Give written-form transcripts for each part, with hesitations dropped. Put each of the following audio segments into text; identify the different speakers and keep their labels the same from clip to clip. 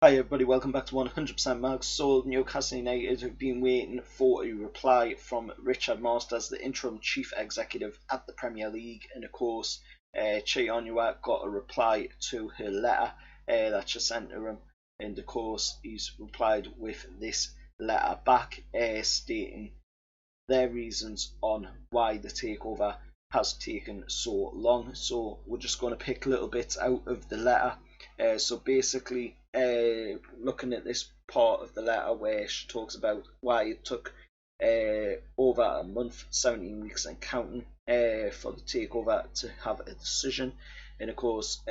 Speaker 1: Hi everybody, welcome back to 100% Marks. So Newcastle United have been waiting for a reply from Richard Masters, the interim chief executive at the Premier League, and of course, Che Onua got a reply to her letter that she sent to him, and of course he's replied with this letter back, stating their reasons on why the takeover has taken so long. So we're just going to pick little bits out of the letter. So basically, looking at this part of the letter where she talks about why it took over a month, 17 weeks and counting, for the takeover to have a decision. And of course,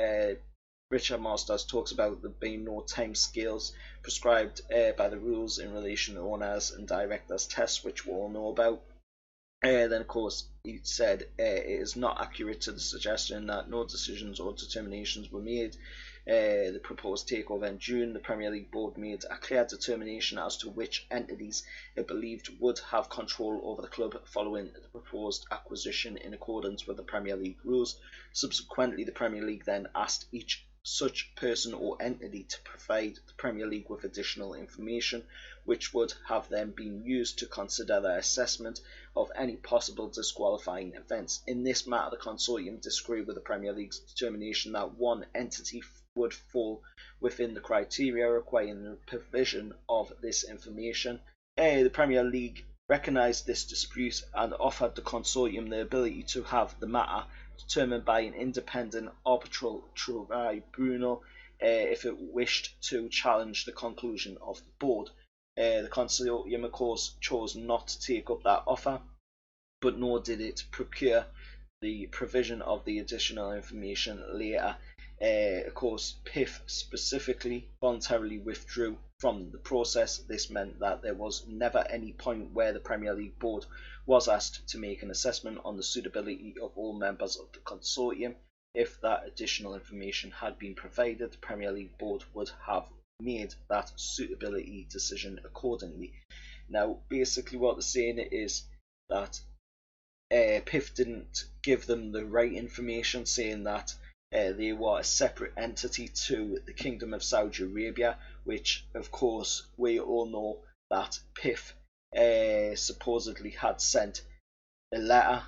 Speaker 1: Richard Masters talks about there being no time scales prescribed by the rules in relation to owners and directors tests, which we all know about. Then, of course, he said it is not accurate to the suggestion that no decisions or determinations were made. The proposed takeover in June, the Premier League board made a clear determination as to which entities it believed would have control over the club following the proposed acquisition in accordance with the Premier League rules. Subsequently, the Premier League then asked each such person or entity to provide the Premier League with additional information, which would have then been used to consider their assessment of any possible disqualifying events. In this matter, the consortium disagreed with the Premier League's determination that one entity would fall within the criteria requiring the provision of this information. The Premier League recognised this dispute and offered the consortium the ability to have the matter determined by an independent arbitral tribunal if it wished to challenge the conclusion of the board. The consortium, of course, chose not to take up that offer, but nor did it procure the provision of the additional information later. Of course, PIF specifically voluntarily withdrew from the process. This meant that there was never any point where the Premier League board was asked to make an assessment on the suitability of all members of the consortium. If that additional information had been provided, the Premier League board would have made that suitability decision accordingly. Now, basically what they're saying is that PIF didn't give them the right information, saying that they were a separate entity to the Kingdom of Saudi Arabia, which of course we all know that PIF supposedly had sent a letter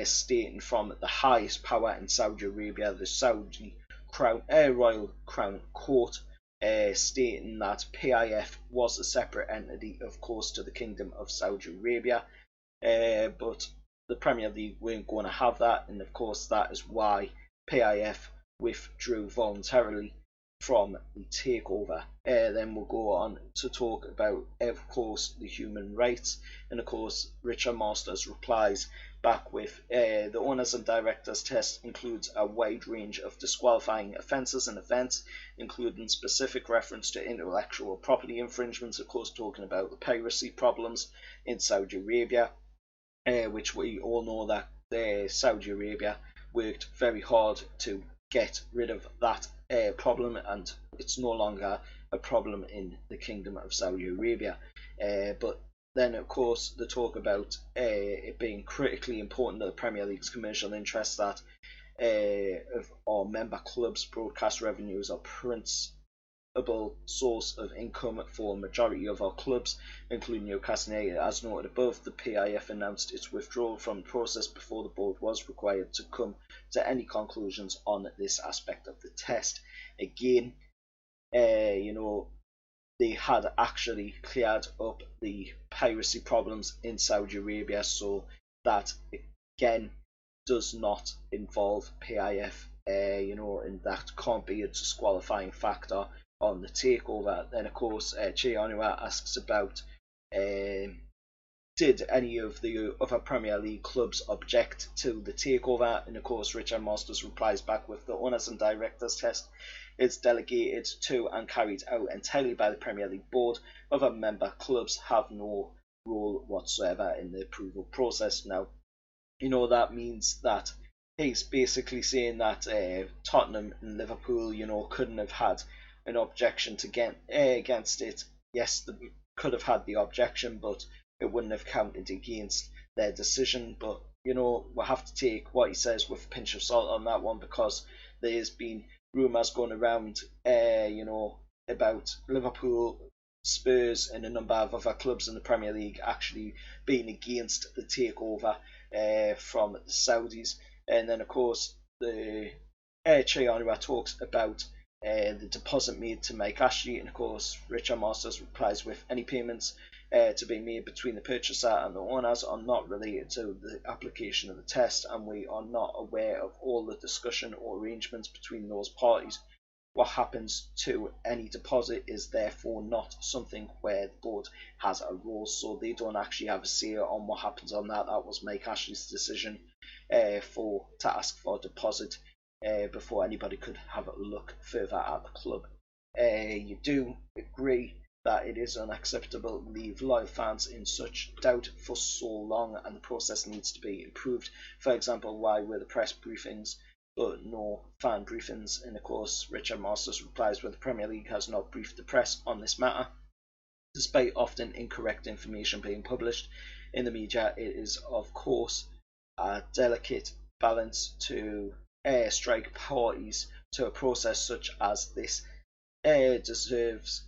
Speaker 1: stating from the highest power in Saudi Arabia, the Saudi Royal Crown Court, stating that PIF was a separate entity, of course, to the Kingdom of Saudi Arabia, but the Premier League weren't going to have that, and of course that is why PIF withdrew voluntarily from the takeover. Then we'll go on to talk about, of course, the human rights, and of course Richard Masters replies back with the owners and directors test includes a wide range of disqualifying offences and events, including specific reference to intellectual property infringements, of course talking about the piracy problems in Saudi Arabia, which we all know that Saudi Arabia worked very hard to get rid of that problem, and it's no longer a problem in the Kingdom of Saudi Arabia. But then, of course, they talk about it being critically important to the Premier League's commercial interests that of our member clubs' broadcast revenues are source of income for a majority of our clubs, including Newcastle United. As noted above, the PIF announced its withdrawal from the process before the board was required to come to any conclusions on this aspect of the test. Again, they had actually cleared up the piracy problems in Saudi Arabia, so that again does not involve PIF, and that can't be a disqualifying factor on the takeover. Then, of course, Che Onua asks about did any of the other Premier League clubs object to the takeover, and of course Richard Masters replies back with the owners and directors test is delegated to and carried out entirely by the Premier League board. Other member clubs have no role whatsoever in the approval process. Now, that means that he's basically saying that Tottenham and Liverpool, couldn't have had an objection to get against it. Yes, they could have had the objection, but it wouldn't have counted against their decision. But we'll have to take what he says with a pinch of salt on that one, because there has been rumours going around, about Liverpool, Spurs, and a number of other clubs in the Premier League actually being against the takeover from the Saudis. And then, of course, the Che Onua talks about the deposit made to Mike Ashley, and of course, Richard Masters replies with any payments to be made between the purchaser and the owners are not related to the application of the test, and we are not aware of all the discussion or arrangements between those parties. What happens to any deposit is therefore not something where the board has a role, so they don't actually have a say on what happens on that. That was Mike Ashley's decision to ask for a deposit before anybody could have a look further at the club. You do agree that it is unacceptable to leave loyal fans in such doubt for so long, and the process needs to be improved. For example, why were the press briefings but no fan briefings? And of course, Richard Masters replies, well, the Premier League has not briefed the press on this matter. Despite often incorrect information being published in the media, it is of course a delicate balance to strike parties to a process such as this deserves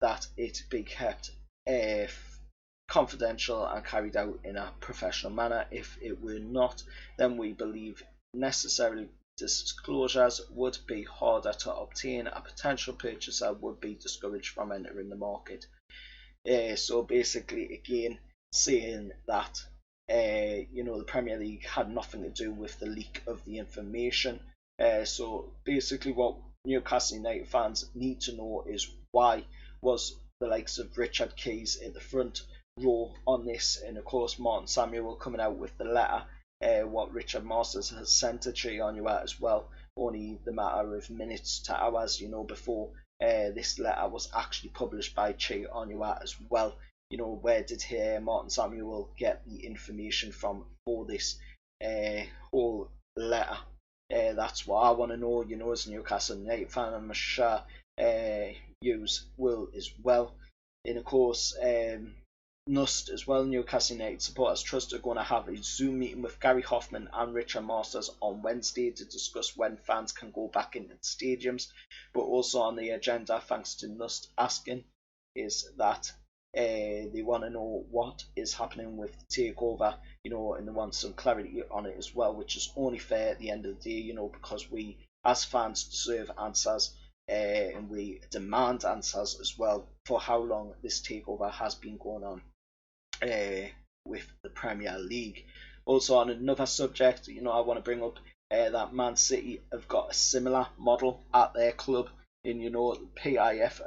Speaker 1: that it be kept confidential and carried out in a professional manner. If it were not, then we believe necessary disclosures would be harder to obtain. A potential purchaser would be discouraged from entering the market. So basically, again, saying that the Premier League had nothing to do with the leak of the information. So basically, what Newcastle United fans need to know is why was the likes of Richard Keys in the front row on this, and of course Martin Samuel coming out with the letter, what Richard Masters has sent to Che Onua as well, only the matter of minutes to hours, before this letter was actually published by Che Onua as well. Where did Martin Samuel get the information from for this whole letter? That's what I want to know, as a Newcastle United fan. I'm sure use will as well. And of course, NUFC as well, Newcastle United Supporters Trust, are going to have a Zoom meeting with Gary Hoffman and Richard Masters on Wednesday to discuss when fans can go back into the stadiums. But also on the agenda, thanks to NUFC asking, is that they want to know what is happening with the takeover, and they want some clarity on it as well, which is only fair at the end of the day, because we as fans deserve answers. And we demand answers as well for how long this takeover has been going on with the Premier League. Also, on another subject, I want to bring up that Man City have got a similar model at their club, and PIF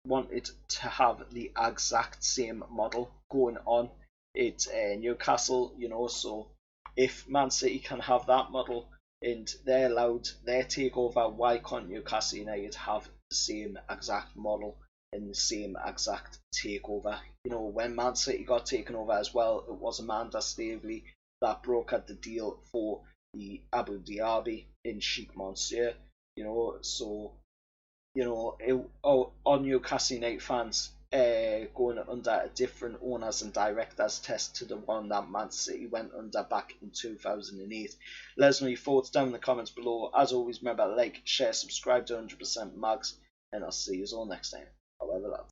Speaker 1: wanted to have the exact same model going on at Newcastle. So if Man City can have that model and they're allowed their takeover, why can't Newcastle United have the same exact model and the same exact takeover? When Man City got taken over as well, it was Amanda Staveley that brokered the deal for the Abu Dhabi in Sheikh Mansour. So on Newcastle United fans going under a different owners and directors test to the one that Man City went under back in 2008. Let us know your thoughts down in the comments below. As always, remember, like, share, subscribe to 100% Mags, and I'll see you all next time. However, lads.